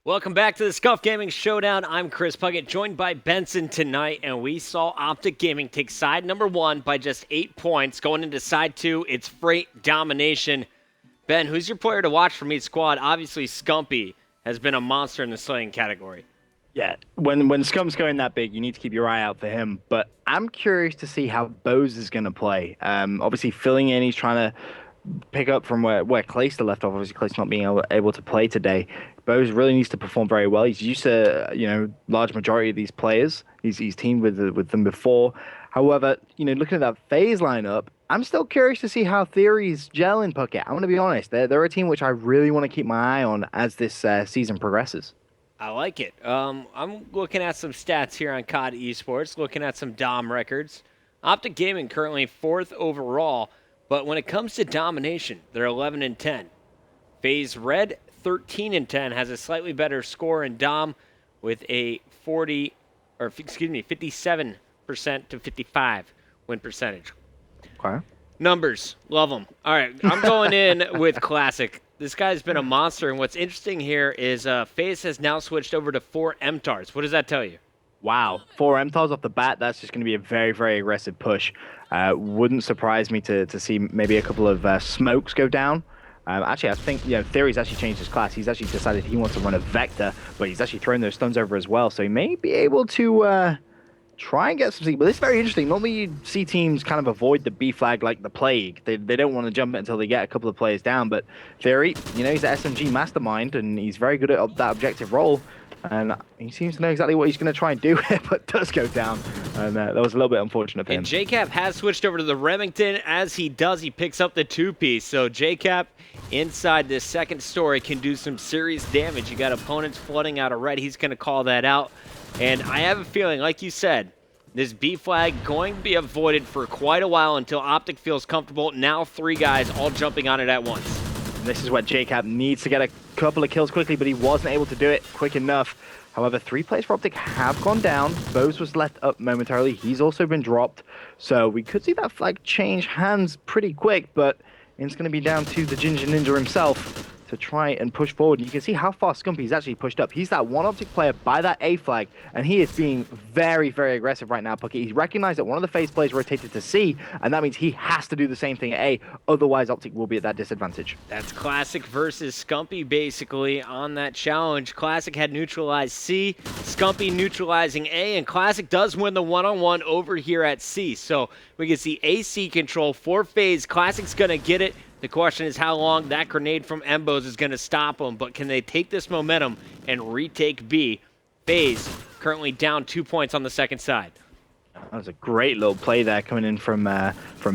Welcome back to the Scuf Gaming Showdown. I'm Chris Puckett, joined by Benson tonight, and we saw OpTic Gaming take side number 1 by just 8 points. Going into side 2, it's Freight Domination. Ben, who's your player to watch from each squad? Obviously, Scumpy has been a monster in the slaying category. Yeah, when Scump's going that big, you need to keep your eye out for him. But I'm curious to see how Bose is going to play. Obviously, filling in, he's trying to pick up from where Clayster left off. Obviously, Clayster's not being able to play today. Bose really needs to perform very well. He's used to, large majority of these players. He's teamed with them before. However, looking at that FaZe lineup, I'm still curious to see how Theory's gel in Puckett. I'm going to be honest. They're a team which I really want to keep my eye on as this season progresses. I like it. I'm looking at some stats here on COD Esports, looking at some Dom records. OpTic Gaming currently 4th overall, but when it comes to domination, they're 11-10. FaZe Red 13-10 has a slightly better score in Dom with a 57% to 55 win percentage. Okay. Numbers, love them. All right, I'm going in with Classic. This guy's been a monster, and what's interesting here is FaZe has now switched over to 4 MTARs. What does that tell you? Wow, 4 MTARs off the bat, that's just going to be a very, very aggressive push. Wouldn't surprise me to see maybe a couple of smokes go down. Actually, I think Theory's actually changed his class. He's actually decided he wants to run a Vector, but he's actually thrown those stuns over as well, so he may be able to try and get some C. But it's very interesting. Normally you see teams kind of avoid the B flag like the plague. They don't want to jump it until they get a couple of players down, but Theory, he's an SMG mastermind, and he's very good at that objective role. And he seems to know exactly what he's going to try and do here, but does go down. And that was a little bit unfortunate for him. And JCap has switched over to the Remington. As he does, he picks up the 2-piece. So JCap, inside this second story, can do some serious damage. You got opponents flooding out of red. He's going to call that out. And I have a feeling, like you said, this B flag going to be avoided for quite a while until OpTic feels comfortable. Now 3 guys all jumping on it at once. This is where JCap needs to get a couple of kills quickly, but he wasn't able to do it quick enough. However, 3 players for OpTic have gone down. Bose was left up momentarily. He's also been dropped. So we could see that flag change hands pretty quick, but it's going to be down to the Ginger Ninja himself to try and push forward. You can see how far Scumpy's actually pushed up. He's that one OpTic player by that A flag, and he is being very, very aggressive right now, Puckett. He's recognized that one of the FaZe players rotated to C, and that means he has to do the same thing at A, otherwise OpTic will be at that disadvantage. That's Classic versus Scumpy, basically, on that challenge. Classic had neutralized C, Scumpy neutralizing A, and Classic does win the one-on-one over here at C. So we can see AC control for FaZe. Classic's going to get it. The question is how long that grenade from Embos is going to stop them, but can they take this momentum and retake B? FaZe currently down 2 points on the second side. That was a great little play there coming in from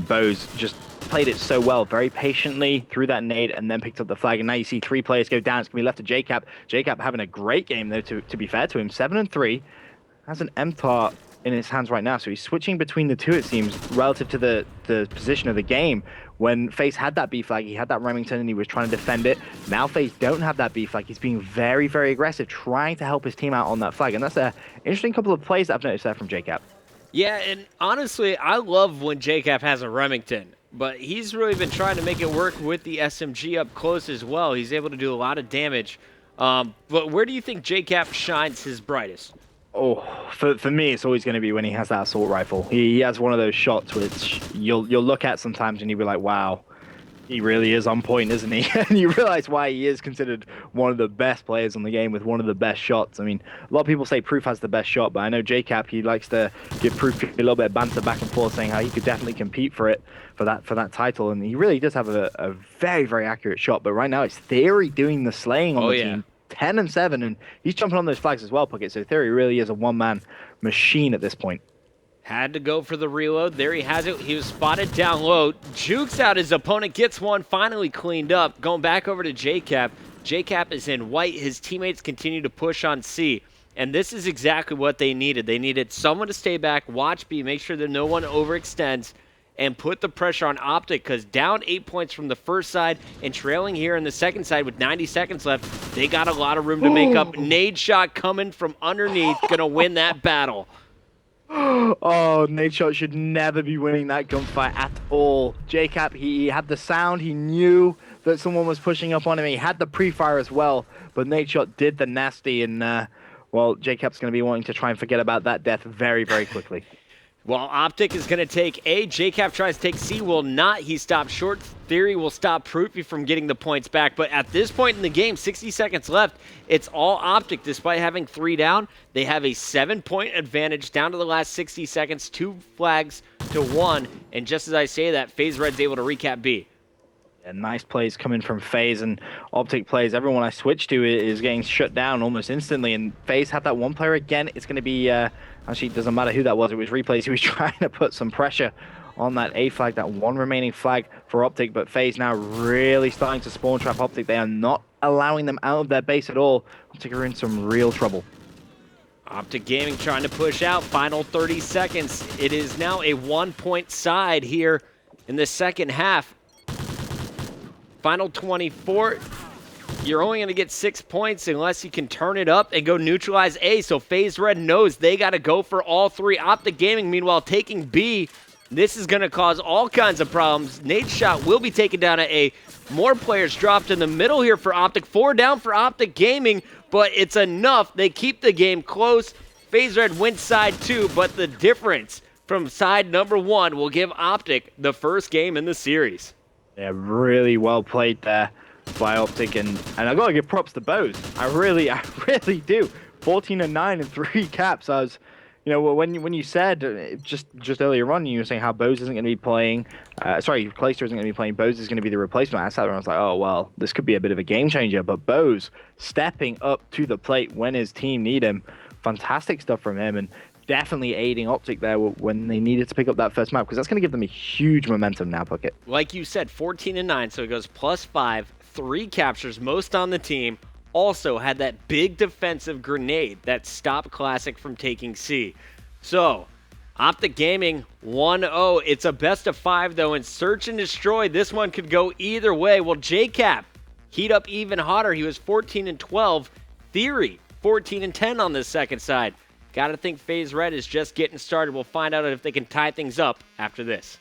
Bose. Just played it so well, very patiently, threw that nade, and then picked up the flag. And now you see 3 players go down. It's going to be left to JCap. JCap having a great game, though, to be fair to him. 7-3. Has an MTAR in his hands right now, so he's switching between the 2, it seems, relative to the position of the game. When FaZe had that B flag, he had that Remington, and he was trying to defend it. Now FaZe don't have that B flag. He's being very, very aggressive, trying to help his team out on that flag. And that's an interesting couple of plays that I've noticed there from JCap. Yeah, and honestly, I love when JCap has a Remington, but he's really been trying to make it work with the SMG up close as well. He's able to do a lot of damage. But where do you think JCap shines his brightest? Oh, for me, it's always going to be when he has that assault rifle. He has one of those shots which you'll look at sometimes and you'll be like, wow, he really is on point, isn't he? And you realize why he is considered one of the best players on the game with one of the best shots. I mean, a lot of people say Proof has the best shot, but I know JCap, he likes to give Proof a little bit of banter back and forth, saying how he could definitely compete for that title. And he really does have a very, very accurate shot. But right now, it's Theory doing the slaying on the team. 10-7, and he's jumping on those flags as well, Puckett. So Theory really is a one-man machine at this point. Had to go for the reload. There he has it. He was spotted down low. Jukes out his opponent, gets one, finally cleaned up. Going back over to JCap. JCap is in white. His teammates continue to push on C. And this is exactly what they needed. They needed someone to stay back, watch B, make sure that no one overextends, and put the pressure on OpTic, because down 8 points from the first side and trailing here in the second side with 90 seconds left, they got a lot of room to make up. Nade shot coming from underneath, going to win that battle. Oh, Nade shot should never be winning that gunfight at all. JCap, he had the sound, he knew that someone was pushing up on him. He had the pre-fire as well, but Nadeshot did the nasty, and well, JCap's going to be wanting to try and forget about that death very, very quickly. Well, OpTic is going to take A. JCap tries to take C. Will not. He stops short. Theory will stop Proofy from getting the points back. But at this point in the game, 60 seconds left, it's all OpTic. Despite having 3 down, they have a 7-point advantage down to the last 60 seconds. 2 flags to 1. And just as I say that, FaZe Red's able to recap B. Yeah, nice plays coming from FaZe, and OpTic plays. Everyone I switch to is getting shut down almost instantly. And FaZe had that one player again. It's going to be... Actually, it doesn't matter who that was. It was Replays. He was trying to put some pressure on that A flag, that one remaining flag for OpTic. But FaZe now really starting to spawn trap OpTic. They are not allowing them out of their base at all. OpTic are in some real trouble. OpTic Gaming trying to push out. Final 30 seconds. It is now a 1-point side here in the second half. Final 24. You're only going to get 6 points unless you can turn it up and go neutralize A. So FaZe Red knows they got to go for all 3. OpTic Gaming, meanwhile, taking B. This is going to cause all kinds of problems. Nadeshot will be taken down at A. More players dropped in the middle here for OpTic. 4 down for OpTic Gaming, but it's enough. They keep the game close. FaZe Red wins side 2, but the difference from side number 1 will give OpTic the first game in the series. Yeah, really well played there by OpTic, and I gotta give props to Bose. I really do. 14-9 and 3 caps. I was, you know, when you said just earlier on, you were saying how Bose isn't going to be playing. Clayster isn't going to be playing. Bose is going to be the replacement. I sat there and I was like, oh well, this could be a bit of a game changer. But Bose stepping up to the plate when his team need him. Fantastic stuff from him, and definitely aiding OpTic there when they needed to pick up that first map, because that's going to give them a huge momentum now, Puckett. Like you said, 14-9, so it goes +5. 3 captures, most on the team. Also had that big defensive grenade that stopped Classic from taking C. So, OpTic Gaming 1-0. It's a best of 5 though, and Search and Destroy. This one could go either way. Well, JCap heat up even hotter. He was 14-12. Theory 14-10 on this second side. Gotta think FaZe Red is just getting started. We'll find out if they can tie things up after this.